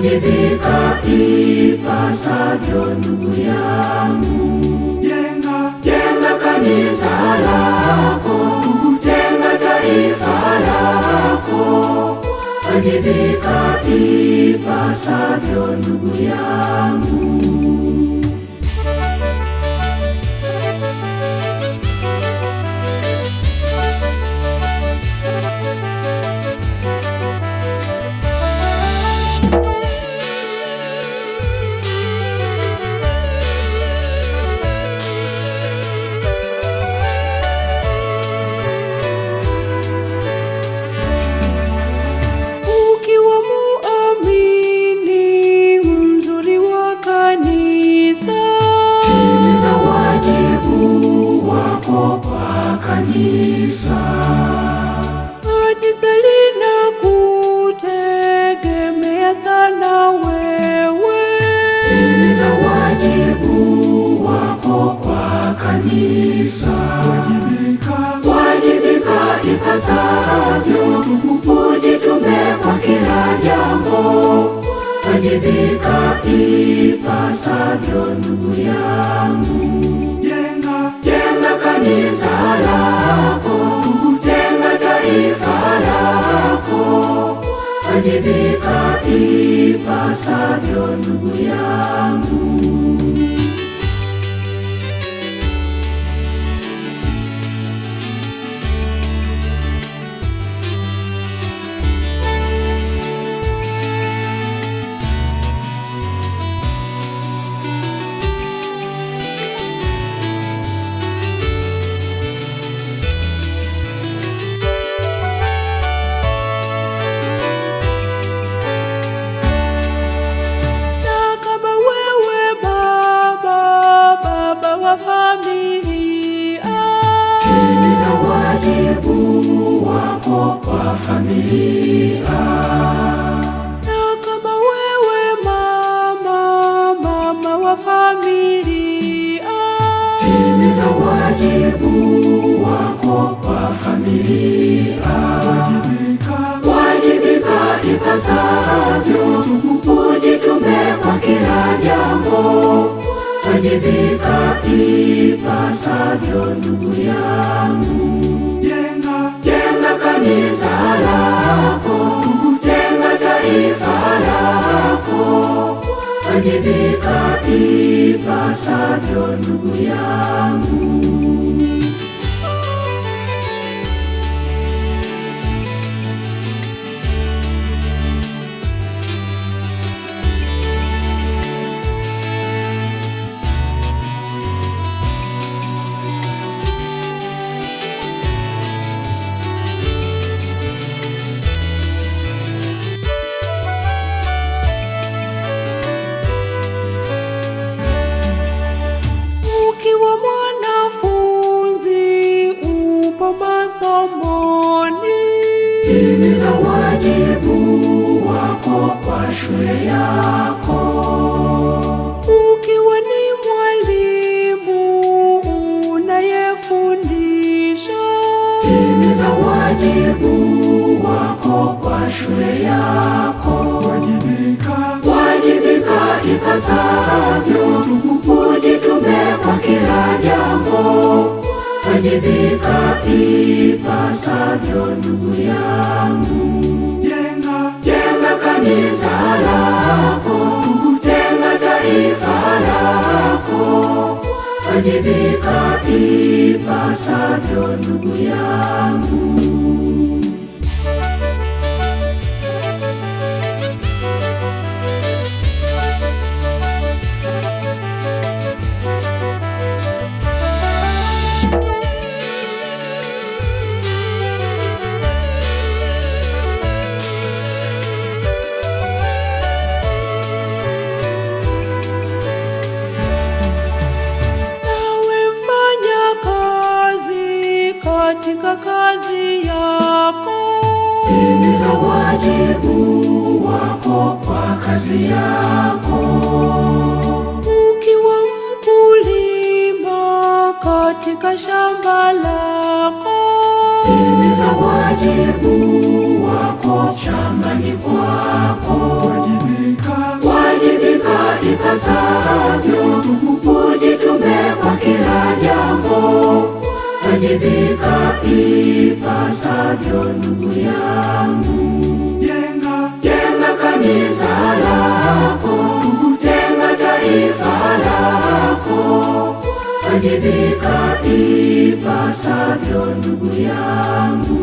wajibika ipasavyo ndugu yangu. Jenga kanisa lako, jenga taifa lako, wajibika ipasavyo ndugu yangu. Kanisa linakutegemea sana wewe. Timiza wajibu wako kwa kanisa. Wajibika ipasavyo, ujitume kwa kila jambo. Wajibika ipasavyo ndugu yangu. Jenga kanisa lako, jenga taifa lako, wajibika ipasavyo ndugu yangu. Timiza wajibu wako kwa familia. Na kama wewe mama wa familia, timiza wajibu wako kwa familia. Wajibika ipasavyo, ujitume kwa kila jambo. Wajibika ipasavyo ndugu yangu. Jenga kanisa lako, jenga taifa lako, wajibika ipasavyo ndugu yangu. Ukiwa mwanafunzi upo masomoni, timiza wajibu wako kwa shule yako. Ukiwa ni mwalimu unayefundisha, timiza wajibu wako kwa shule yako. Wajibika ipasavyo, ujitume kwa kila jambo. Wajibika ipasavyo ndugu yangu. Jenga kanisa lako, jenga taifa lako, wajibika ipasavyo ndugu yangu. Katika kazi yako, timiza wajibu wako kwa kazi yako. Ukiwa mkulima katika shamba lako, timiza wajibu wako shambani kwako. Wajibika upasavyo, ujitume kwa kila jambo, wajibika ipasavyo ndugu yangu. Jenga kanisa lako, jenga taifa lako, wajibika ipasavyo ndugu yangu.